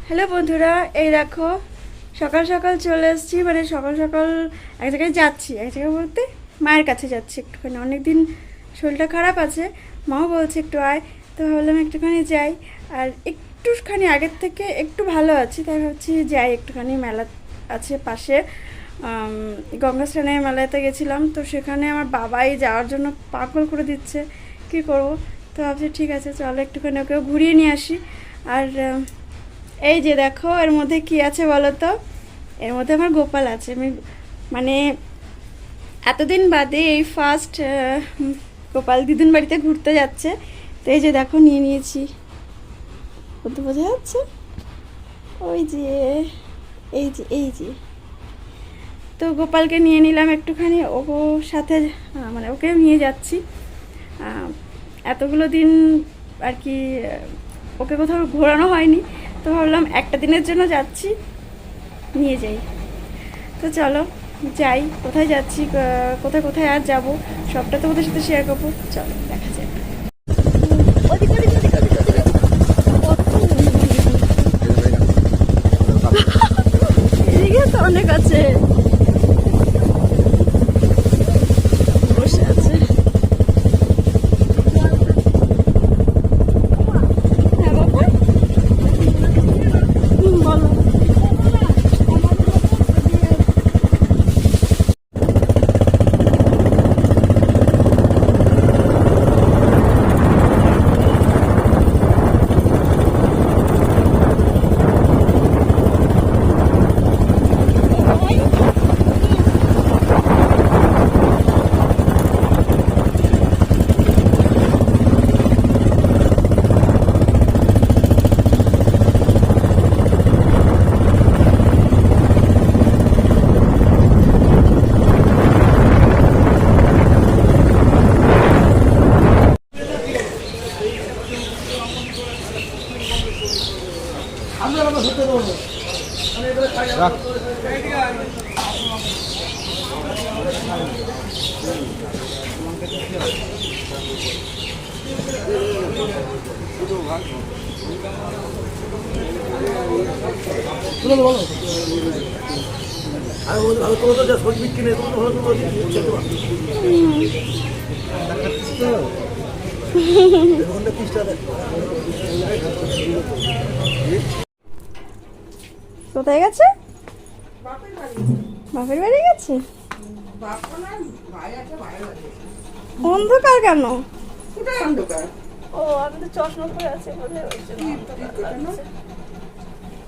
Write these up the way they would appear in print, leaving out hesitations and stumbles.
Hello বন্ধুরা, এই দেখো সকাল সকাল চলে এসেছি। মানে সকাল সকাল এক জায়গায় যাচ্ছি, এক জায়গায় বলতে মায়ের কাছে যাচ্ছি একটুখানি। অনেকদিন শরীরটা খারাপ আছে, মাও বলছে একটু আয়, তো ভাবলাম একটুখানি যাই। আর একটুখানি আগের থেকে একটু ভালো আছি, তাই ভাবছি যাই একটুখানি। মেলা আছে পাশে, গঙ্গা স্নানের মেলাতে গেছিলাম, তো সেখানে আমার বাবাই যাওয়ার জন্য পাগল করে দিচ্ছে, কী করবো। তো ভাবছি ঠিক আছে, চলো একটুখানি ওকেও ঘুরিয়ে নিয়ে আসি। আর এই যে দেখো এর মধ্যে কি আছে বলো তো। এর মধ্যে আমার গোপাল আছে। আমি মানে এতদিন বাদে এই ফার্স্ট গোপাল দিদুন বাড়িতে ঘুরতে যাচ্ছে। তো এই যে দেখো নিয়ে নিয়েছি, বলতে বোঝা যাচ্ছে, ওই যে এই যে তো গোপালকে নিয়ে নিলাম একটুখানি, ও সাথে মানে ওকে নিয়ে যাচ্ছি। এতগুলো দিন আর কি ওকে কোথাও ঘোরানো হয়নি, তো ভাবলাম একটা দিনের জন্য যাচ্ছি, নিয়ে যাই। তো চলো যাই, কোথায় যাচ্ছি, কোথায় কোথায় আর যাবো, সবটা তো ওদের সাথে শেয়ার করবো। চলো দেখা যাক। এদিকে তো অনেক আছে, বসে আছে। হ্যাঁ বাবা, বলো। কোথায় গেছে? বাপের বাড়ি গেছে। অন্ধকার কেন? ও, আমি তো চশমা পরে আছে বোধহয়, ওই জন্য অন্ধকার লাগছে।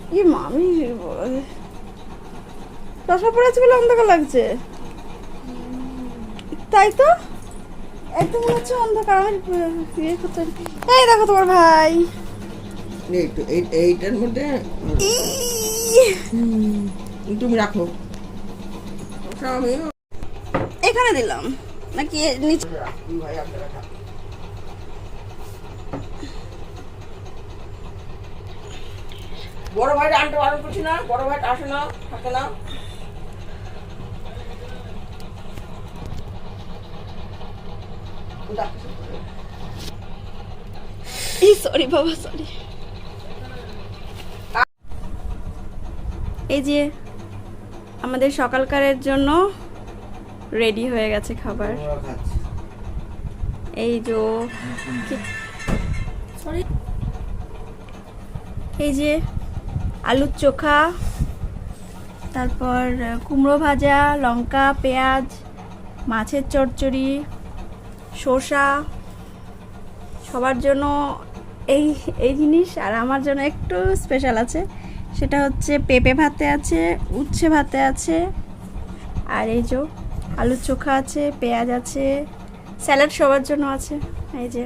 কি মামি বলে, চশমা পরে আছে বলে অন্ধকার লাগছে? তাই তো, একদম মনে হচ্ছে অন্ধকার। আমার ইয়ে করতে, এই দেখো তোমার ভাই এইটার মধ্যে তুমি রাখো, এখানে দিলাম নাকি নিচে? বড় ভাইটা আনতে বারণ করছি না, বড় ভাইটা আসে না, থাকে না। সরি বাবা, সরি। এই যে আমাদের সকালকারের জন্য রেডি হয়ে গেছে খাবার। এই যে সরি, এই যে আলুর চোখা, তারপর কুমড়ো ভাজা, লঙ্কা, পেঁয়াজ, মাছের চচ্চড়ি, শসা, সবার জন্য এই এই জিনিস। আর আমার জন্য একটু স্পেশাল আছে, সেটা হচ্ছে পেঁপে ভাতে আছে, উচ্ছে ভাতে আছে, আর এই যে আলুর চোখা আছে, পেঁয়াজ আছে, স্যালাড সবার জন্য আছে। এই যে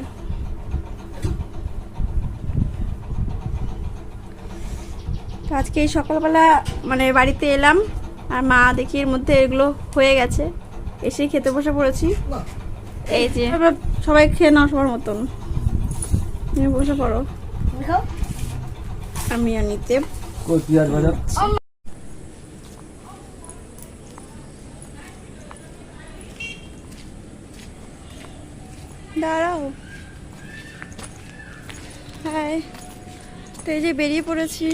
তো আজকে এই সকালবেলা মানে বাড়িতে এলাম, আর মা দেখি এর মধ্যে এগুলো হয়ে গেছে, এসে খেতে বসে পড়েছি। এই যে সবাই খেয়ে নাও সবার মতন, তুমি বসে পড়ো, আমি আর নিতে দাঁড়াও। হ্যাঁ, তো এই যে বেরিয়ে পড়েছি,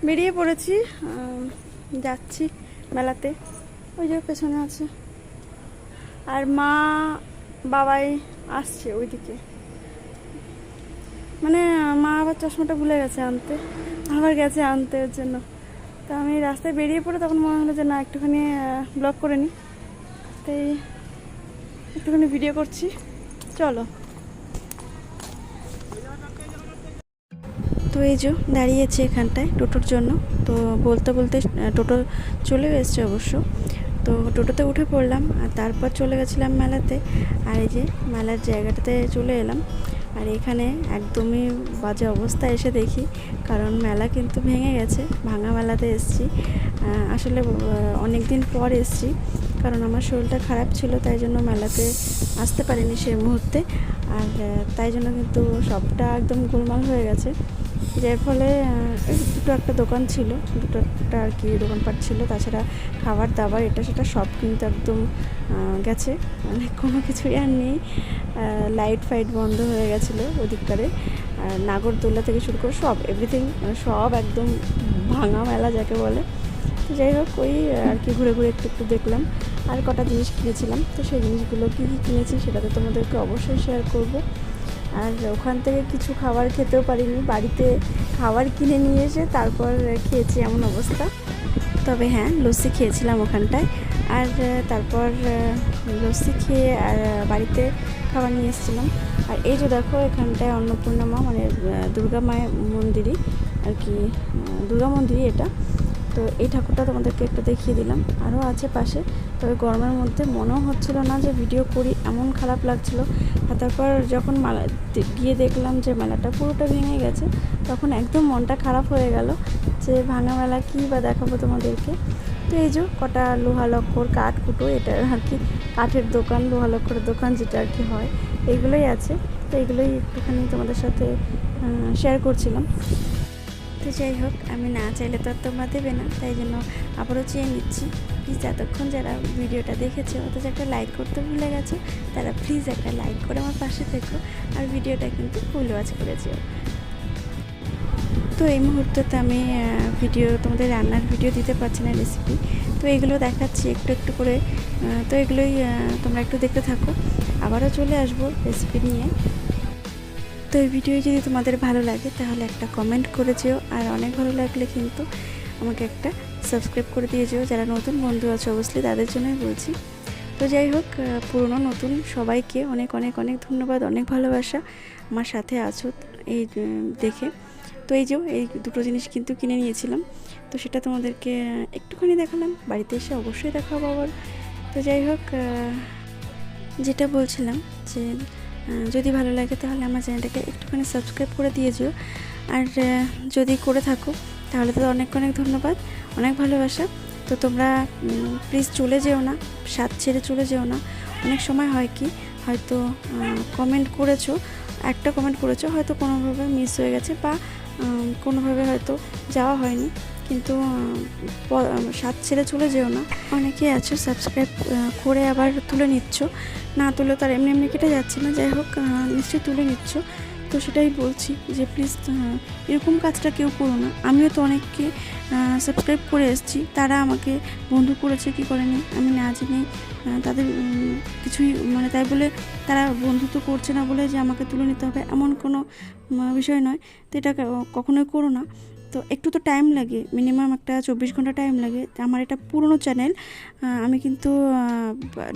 বেরিয়ে পড়েছি, যাচ্ছি মেলাতে। ওই যে পেছনে আছে, আর মা বাবাই আসছে ওইদিকে। মানে মা আবার চশমাটা ভুলে গেছে আনতে, আবার গেছে আনতে, ওর জন্য। তো আমি রাস্তায় বেরিয়ে পড়ে তখন মনে হলো যে না, একটুখানি ব্লগ করে নিই, তাই একটুখানি ভিডিও করছি। চলো। তো এই যে দাঁড়িয়েছি এখানটায় টোটোর জন্য। তো বলতে বলতে টোটো চলে এসছে অবশ্য। তো টোটোতে উঠে পড়লাম, আর তারপর চলে গেছিলাম মেলাতে। আর এই যে মেলার জায়গাটাতে চলে এলাম, আর এখানে একদমই বাজে অবস্থা এসে দেখি, কারণ মেলা কিন্তু ভেঙে গেছে। ভাঙা মেলাতে এসছি। আসলে অনেক দিন পর এসছি, কারণ আমার শরীরটা খারাপ ছিল, তাই জন্য মেলাতে আসতে পারিনি সেই মুহূর্তে। আর তাই জন্য কিন্তু সবটা একদম গোলমাল হয়ে গেছে, যার ফলে দুটো একটা দোকান ছিল, দুটো একটা আর কি দোকানপাট ছিল। তাছাড়া খাবার দাবার এটা সেটা সব কিন্তু একদম গেছে, মানে কোনো কিছুই আর নেই। লাইট ফাইট বন্ধ হয়ে গেছিলো ওদিকটারে। আর নাগরদোলা থেকে শুরু করে সব এভরিথিং সব একদম ভাঙা মেলা যাকে বলে। তো যাই হোক, ওই আর কি ঘুরে ঘুরে একটু একটু দেখলাম, আর কটা জিনিস কিনেছিলাম। তো সেই জিনিসগুলো কী কী কিনেছি সেটা তো তোমাদেরকে অবশ্যই শেয়ার করব। আর ওখান থেকে কিছু খাবার খেতেও পারিনি, বাড়িতে খাবার কিনে নিয়ে এসে তারপর খেয়েছি, এমন অবস্থা। তবে হ্যাঁ, লস্যি খেয়েছিলাম ওখানটায়। আর তারপর লস্যি খেয়ে আর বাড়িতে খাবার নিয়ে এসেছিলাম। আর এই যে দেখো, এখানটায় অন্নপূর্ণা মা, মানে দুর্গা মায়ের মন্দিরই আর কি, দুর্গা মন্দিরই এটা। তো এই ঠাকুরটা তোমাদেরকে একটু দেখিয়ে দিলাম, আরও আছে পাশে। তবে গরমের মধ্যে মনেও হচ্ছিল না যে ভিডিও করি, এমন খারাপ লাগছিলো। আর তারপর যখন মেলা গিয়ে দেখলাম যে মেলাটা পুরোটা ভেঙে গেছে, তখন একদম মনটা খারাপ হয়ে গেল যে ভাঙা মেলা কী বা দেখাবো তোমাদেরকে। তো এই যে কটা লোহা লক্কর, কাঠ কুটো, এটা আর কি কাঠের দোকান, লোহা লক্করের দোকান যেটা আর কি হয়, এইগুলোই আছে। তো এইগুলোই একটুখানি তোমাদের সাথে শেয়ার করছিলাম। তো যাই হোক, আমি না চাইলে তো আর তোমরা দেবে না, তাই জন্য আবারও চেয়ে নিচ্ছি। প্লিজ এতক্ষণ যারা ভিডিওটা দেখেছো, অথচ একটা লাইক করতে ভুলে গেছো, তারা প্লিজ একটা লাইক করে আমার পাশে থেকো, আর ভিডিওটা কিন্তু ফুল ওয়াচ করে যেও। তো এই মুহূর্তে আমি ভিডিও, তোমাদের রান্নার ভিডিও দিতে পারছি না, রেসিপি। তো এগুলো দেখাচ্ছি একটু একটু করে। তো এগুলোই তোমরা একটু দেখতে থাকো, আবারও চলে আসবো রেসিপি নিয়ে। তো এই ভিডিও যদি তোমাদের ভালো লাগে তাহলে একটা কমেন্ট করে যেও, আর অনেক ভালো লাগলে কিন্তু আমাকে একটা সাবস্ক্রাইব করে দিয়ে যেও। যারা নতুন বন্ধু আছে অবশ্যই তাদের জন্যই বলছি। তো যাই হোক, পুরনো নতুন সবাইকে অনেক অনেক অনেক ধন্যবাদ, অনেক ভালোবাসা আমার সাথে আছো এই দেখে। তো এই যে এই দুটো জিনিস কিন্তু কিনে নিয়েছিলাম, তো সেটা তোমাদেরকে একটুখানি দেখালাম, বাড়িতে এসে অবশ্যই দেখাবো আবার। তো যাই হোক, যেটা বলছিলাম যে যদি ভালো লাগে তাহলে আমার চ্যানেলটাকে একটুখানি সাবস্ক্রাইব করে দিয়ে যেও। আর যদি করে থাকো তাহলে তো অনেক অনেক ধন্যবাদ, অনেক ভালোবাসা। তো তোমরা প্লিজ চলে যেও না, সাথ ছেড়ে চলে যেও না। অনেক সময় হয় কি, হয়তো কমেন্ট করেছো, একটা কমেন্ট করেছো, হয়তো কোনোভাবে মিস হয়ে গেছে, বা কোনোভাবে হয়তো যাওয়া হয়নি, কিন্তু সাথ ছেড়ে চলে যেও না। অনেকেই আছো সাবস্ক্রাইব করে আবার তুলে নিচ্ছ, না তুলে তার এমনি এমনি কেটে যাচ্ছে না। যাই হোক, নিশ্চয়ই তুলে নিচ্ছ। তো সেটাই বলছি যে প্লিজ এরকম কাজটা কেউ করো না। আমিও তো অনেককে সাবস্ক্রাইব করে এসেছি, তারা আমাকে বন্ধু করেছে কি করেনি আমি না জেনে, তাদের কিছুই মানে তাই বলে তারা বন্ধুত্ব করছে না বলে যে আমাকে তুলে নিতে হবে এমন কোনো বিষয় নয়। তো এটা কখনোই করো না। তো একটু তো টাইম লাগে, মিনিমাম একটা 24 ঘন্টা টাইম লাগে। আমার এটা পুরনো চ্যানেল, আমি কিন্তু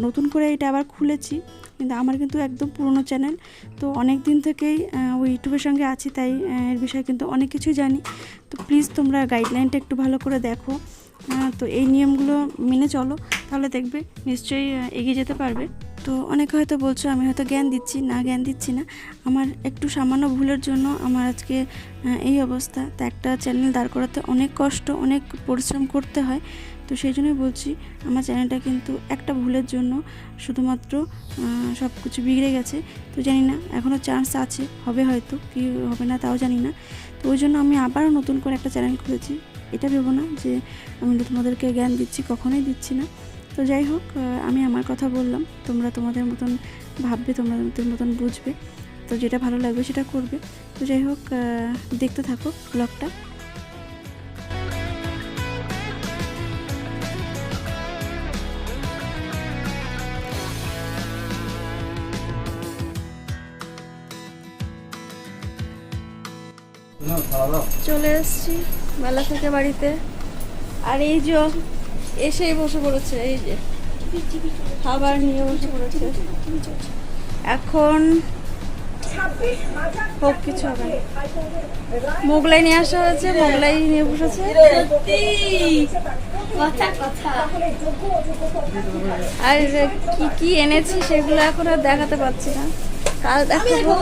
নতুন করে এটা আবার খুলেছি, কিন্তু আমার কিন্তু একদম পুরনো চ্যানেল। তো অনেক দিন থেকেই ওই ইউটিউবের সঙ্গে আছি, তাই এর বিষয়ে কিন্তু অনেক কিছুই জানি। তো প্লিজ তোমরা গাইডলাইনটা একটু ভালো করে দেখো, তো এই নিয়মগুলো মেনে চলো, তাহলে দেখবে নিশ্চয়ই এগিয়ে যেতে পারবে। তো অনেকে হয়তো বলছো আমি হয়তো জ্ঞান দিচ্ছি না, জ্ঞান দিচ্ছি না। আমার একটু সামান্য ভুলের জন্য আমার আজকে এই অবস্থা। তো একটা চ্যানেল দাঁড় করাতে অনেক কষ্ট, অনেক পরিশ্রম করতে হয়। তো সেই জন্যই বলছি, আমার চ্যানেলটা কিন্তু একটা ভুলের জন্য শুধুমাত্র সব কিছু বিগড়ে গেছে। তো জানি না, এখনও চান্স আছে, হবে হয়তো, কি হবে না তাও জানি না। তো ওই জন্য আমি আবারও নতুন করে একটা চ্যানেল খুলেছি। এটা ভেবো না যে আমি তোমাদেরকে জ্ঞান দিচ্ছি, কখনোই দিচ্ছি না। তো যাই হোক, আমি আমার কথা বললাম, তোমরা তোমাদের মতন ভাববে, তোমাদের মতন বুঝবে, তো যেটা ভালো লাগবে সেটা করবে। তো যাই হোক, দেখতে থাকো ব্লগটা। চলে এসেছি মেলা থেকে বাড়িতে। আর এই যে এসেই বসে পড়েছে, এই যে খাবার নিয়ে বসে পড়েছে। এখন হোক কিছু হবে না। মোগলাই নিয়ে আসা হয়েছে, মোগলাই নিয়ে বসেছে। আর কি কি এনেছি সেগুলো এখন আর দেখাতে পারছি না, কাল দেখাবো।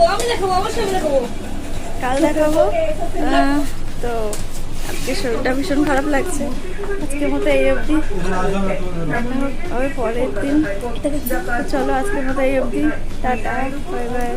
কাল দেখাবো। তো আজকে শরীরটা ভীষণ খারাপ লাগছে। আজকের মতো এই অবধি, হবে পরের দিন। চলো আজকের মতো এই অবধি, টাটা, বাই বাই।